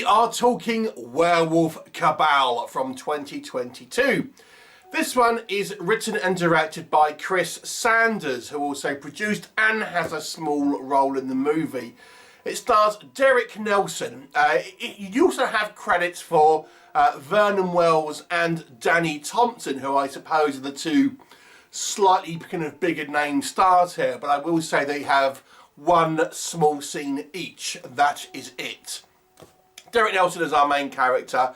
are talking Werewolf CABAL from 2022. This one is written and directed by Chris Sanders, who also produced and has a small role in the movie. It stars Derek Nelson. You also have credits for Vernon Wells and Danny Thompson, who I suppose are the two slightly kind of bigger name stars here, but I will say they have one small scene each. That is it. Derek Nelson is our main character,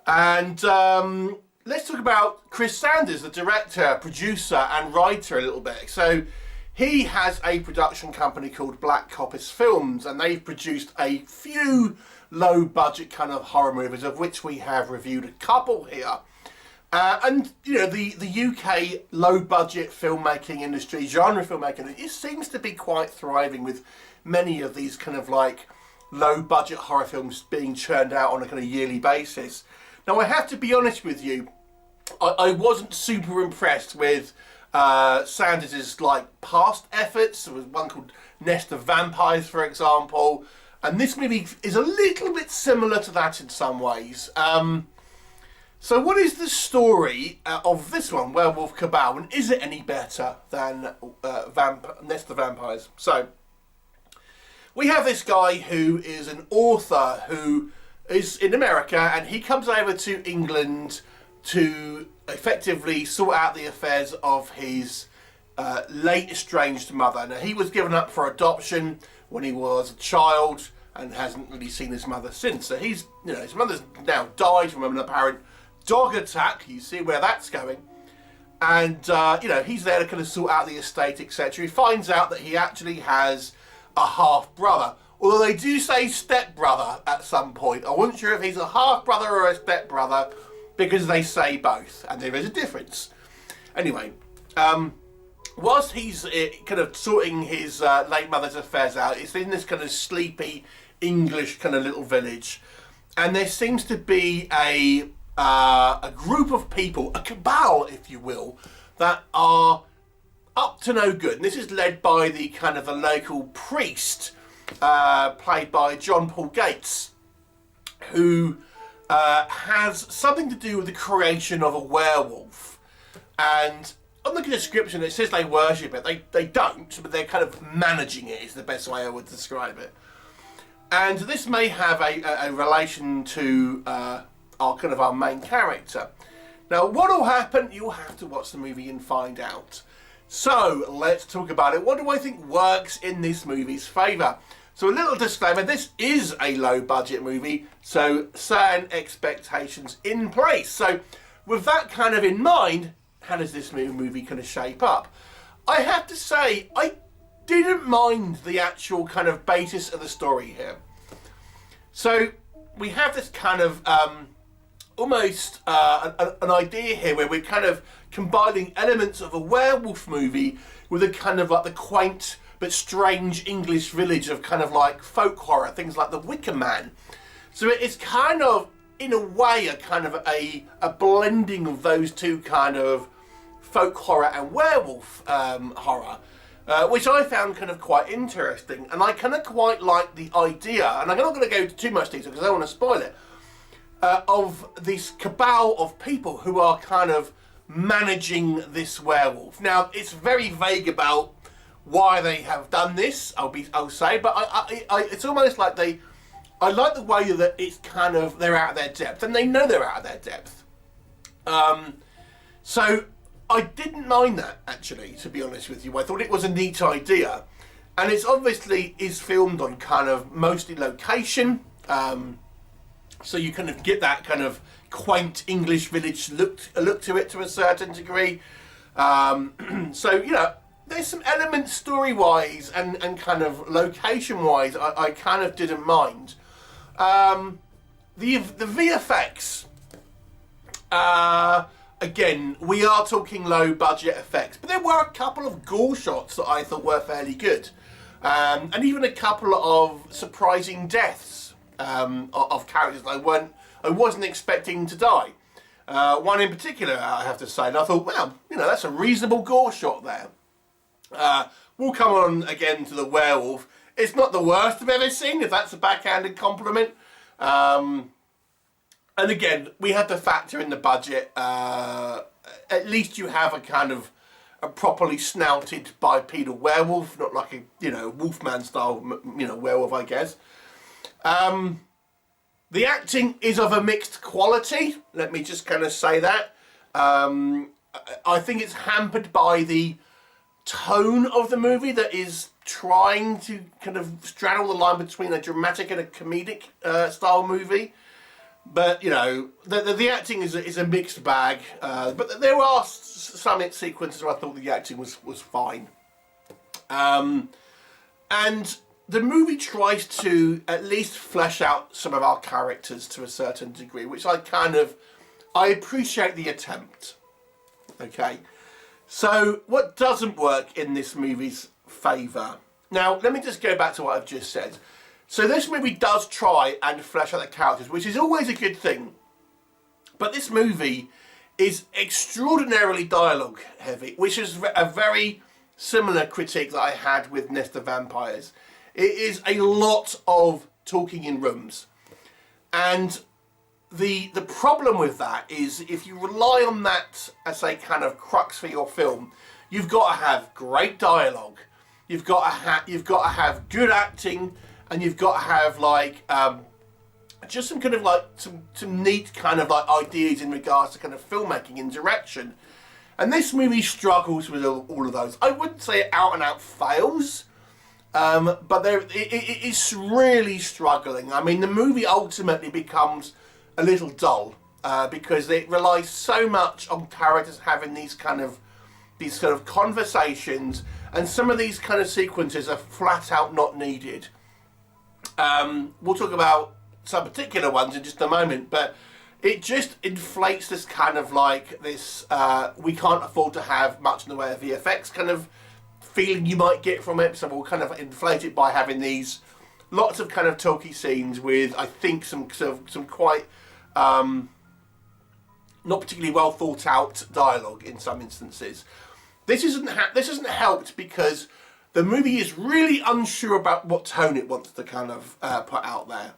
and let's talk about Chris Sanders, the director, producer and writer a little bit. So he has a production company called Black Coppice Films, and they've produced a few low budget kind of horror movies, of which we have reviewed a couple here. And you know, the UK low budget filmmaking industry, genre filmmaking, it seems to be quite thriving, with many of these kind of like low budget horror films being churned out on a kind of yearly basis. Now I have to be honest with you, I wasn't super impressed with Sanders' like past efforts. There was one called Nest of Vampires, for example, and this movie is a little bit similar to that in some ways. So what is the story of this one, Werewolf CABAL, and is it any better than Nest of Vampires? So we have this guy who is an author who is in America, and he comes over to England to effectively sort out the affairs of his late estranged mother. Now, he was given up for adoption when he was a child and hasn't really seen his mother since. So he's, you know, his mother's now died from an apparent dog attack. You see where that's going. And, you know, he's there to kind of sort out the estate, etc. He finds out that he actually has a half-brother. Although they do say step-brother at some point. I wasn't sure if he's a half-brother or a step-brother, because they say both, and there is a difference. Anyway, whilst he's kind of sorting his late mother's affairs out, it's in this kind of sleepy English kind of little village, and there seems to be a group of people, a cabal, if you will, that are up to no good. And this is led by the kind of a local priest, played by Jon-Paul Gates, who has something to do with the creation of a werewolf. And on the description it says they worship it. They don't, but they're kind of managing it, is the best way I would describe it. And this may have a relation to our main character. Now, what will happen? You'll have to watch the movie and find out. So let's talk about it. What do I think works in this movie's favour? So a little disclaimer, this is a low budget movie, so certain expectations in place. So with that kind of in mind, how does this movie kind of shape up? I have to say, I didn't mind the actual kind of basis of the story here. So we have this kind of almost an idea here where we're kind of combining elements of a werewolf movie with a kind of like the quaint but strange English village of kind of like folk horror, things like The Wicker Man. So it's kind of, in a way, a kind of a blending of those two kind of folk horror and werewolf horror, which I found kind of quite interesting. And I kind of quite like the idea, and I'm not going to go into too much detail because I don't want to spoil it, of this cabal of people who are kind of managing this werewolf. Now, it's very vague about why they have done this, I'll say, but it's almost like I like the way that it's kind of, they're out of their depth, and they know they're out of their depth. So I didn't mind that, actually, to be honest with you. I thought it was a neat idea, and it's obviously is filmed on kind of mostly location, so you kind of get that kind of quaint English village look to it to a certain degree. So, you know, there's some elements story-wise and kind of location-wise I kind of didn't mind. The VFX, again, we are talking low-budget effects, but there were a couple of gore shots that I thought were fairly good. And even a couple of surprising deaths of characters that I wasn't expecting to die. One in particular, I have to say, and I thought, well, you know, that's a reasonable gore shot there. We'll come on again to the werewolf. It's not the worst I've ever seen, if that's a backhanded compliment. And again, we had to factor in the budget. At least you have a kind of a properly snouted bipedal werewolf, not like a, you know, Wolfman style, you know, werewolf, I guess. The acting is of a mixed quality. Let me just kind of say that. I think it's hampered by the tone of the movie that is trying to kind of straddle the line between a dramatic and a comedic style movie. But, you know, the acting is a mixed bag. But there are some sequences where I thought the acting was fine. And the movie tries to at least flesh out some of our characters to a certain degree, which I appreciate the attempt. Okay. So, what doesn't work in this movie's favour? Now, let me just go back to what I've just said. So this movie does try and flesh out the characters, which is always a good thing. But this movie is extraordinarily dialogue heavy, which is a very similar critique that I had with Nest of Vampires. It is a lot of talking in rooms. And the problem with that is if you rely on that as a kind of crux for your film, you've got to have great dialogue. You've got to have good acting. And you've got to have like just some kind of like some neat kind of like ideas in regards to kind of filmmaking and direction. And this movie struggles with all of those. I wouldn't say it out and out fails, but it is really struggling. I mean, the movie ultimately becomes a little dull because it relies so much on characters having these kind of conversations, and some of these kind of sequences are flat out not needed. We'll talk about some particular ones in just a moment, but it just inflates this kind of like this we can't afford to have much in the way of VFX kind of feeling you might get from it, so we'll kind of inflate it by having these lots of kind of talky scenes with, I think, some quite not particularly well thought out dialogue in some instances. This isn't helped because the movie is really unsure about what tone it wants to kind of put out there.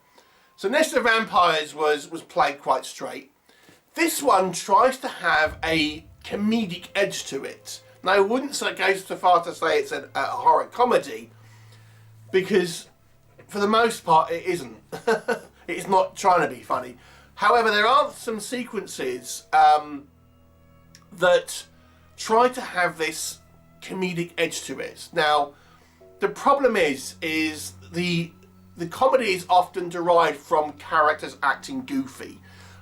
So Nest of Vampires was played quite straight. This one tries to have a comedic edge to it. Now, I wouldn't go so far to say it's a horror comedy, because for the most part it isn't. It's not trying to be funny. However, there are some sequences that try to have this comedic edge to it. Now, the problem is the comedy is often derived from characters acting goofy,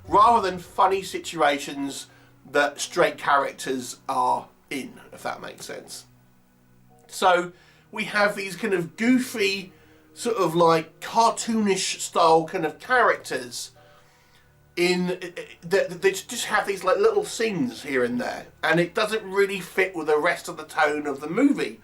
rather than funny situations that straight characters are in, if that makes sense. So we have these kind of goofy, sort of like cartoonish style kind of characters that just have these like little scenes here and there, and it doesn't really fit with the rest of the tone of the movie.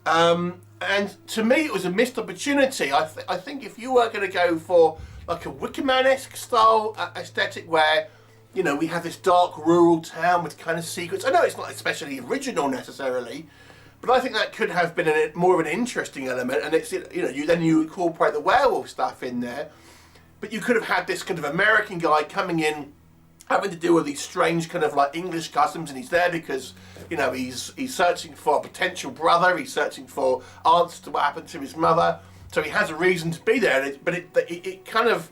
And to me, it was a missed opportunity. I think if you were going to go for like a Wicker Man-esque style aesthetic, where, you know, we have this dark rural town with kind of secrets. I know it's not especially original necessarily, but I think that could have been more of an interesting element. And it's, you know, you incorporate the werewolf stuff in there. But you could have had this kind of American guy coming in, having to deal with these strange kind of like English customs, and he's there because, you know, he's searching for a potential brother, he's searching for answers to what happened to his mother, so he has a reason to be there. But it kind of,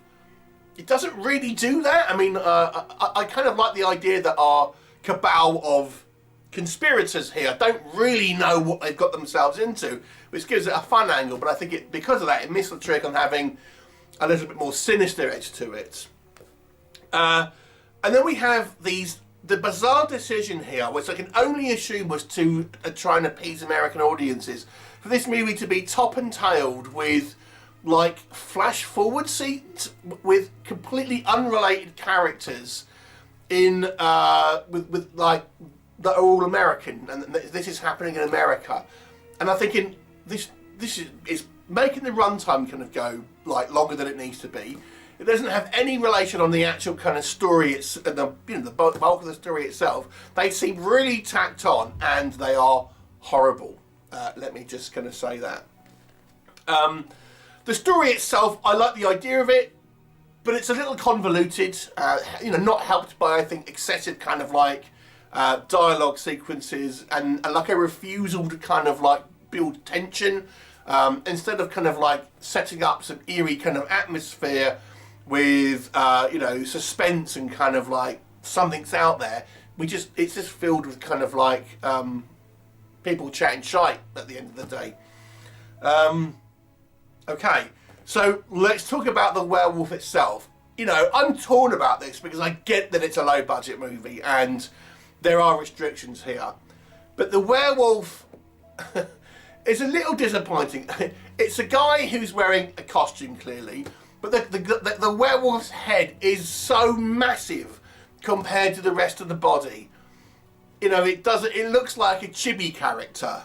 it doesn't really do that. I mean, I kind of like the idea that our cabal of conspirators here don't really know what they've got themselves into, which gives it a fun angle. But I think because of that, it missed the trick on having a little bit more sinister edge to it. And then we have the bizarre decision here, which I can only assume was to try and appease American audiences, for this movie to be top and tailed with like flash forward scenes with completely unrelated characters in with like that are all American, and this is happening in America. And I'm thinking this is making the runtime kind of go like longer than it needs to be. It doesn't have any relation on the actual kind of story. It's the bulk of the story itself. They seem really tacked on, and they are horrible. Let me just kind of say that. The story itself, I like the idea of it. but it's a little convoluted, you know, not helped by, I think, excessive kind of like dialogue sequences and like a refusal to kind of like build tension. Instead of kind of like setting up some eerie kind of atmosphere with, you know, suspense and kind of like something's out there, it's just filled with kind of like people chatting shite at the end of the day. Okay, so let's talk about the Werewolf itself. You know, I'm torn about this because I get that it's a low budget movie and there are restrictions here. But the Werewolf is a little disappointing. It's a guy who's wearing a costume, clearly, but the werewolf's head is so massive compared to the rest of the body. You know, it looks like a chibi character.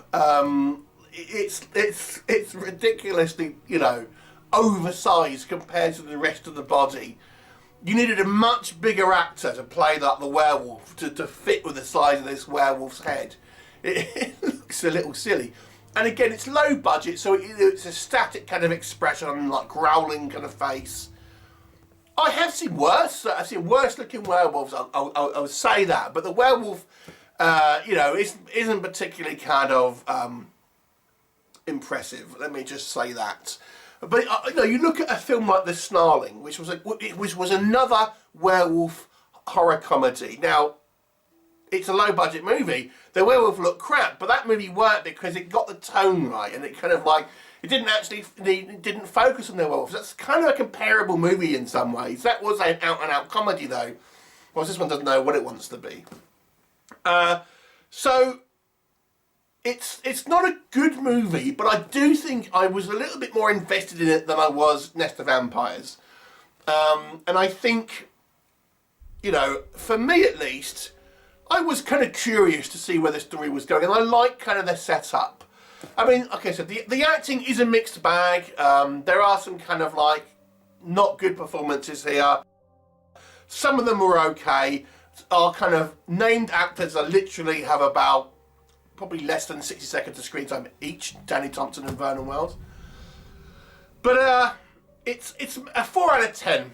It's ridiculously, you know, oversized compared to the rest of the body. You needed a much bigger actor to play like the werewolf to fit with the size of this werewolf's head. It looks a little silly. And again, it's low budget, so it's a static kind of expression on like growling kind of face. I have seen worse. I've seen worse looking werewolves. I would say that, but the werewolf, you know, isn't particularly kind of impressive. Let me just say that. But you know, you look at a film like The Snarling, which was another werewolf horror comedy. Now, it's a low budget movie. The werewolf looked crap, but that movie worked because it got the tone right, and it kind of like it didn't focus on the werewolves. That's kind of a comparable movie in some ways. That was an out and out comedy though, whereas this one doesn't know what it wants to be. So it's not a good movie, but I do think I was a little bit more invested in it than I was Nest of Vampires. And I think, you know, for me at least, I was kind of curious to see where the story was going, and I like kind of the setup. I mean, okay, so the acting is a mixed bag. There are some kind of like not good performances here. Some of them were okay. Our kind of named actors are literally have about probably less than 60 seconds of screen time each, Danny Thompson and Vernon Wells. But it's a 4 out of 10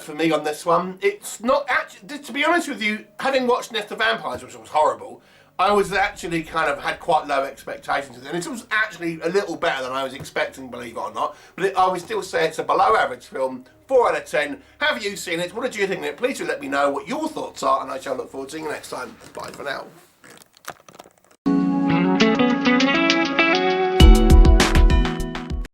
for me on this one. It's not actually, to be honest with you, having watched Nest of Vampires, which was horrible, I was actually kind of had quite low expectations of it. And it was actually a little better than I was expecting, believe it or not. But I would still say it's a below average film, 4 out of 10. Have you seen it? What did you think of it? Please do let me know what your thoughts are, and I shall look forward to seeing you next time. Bye for now.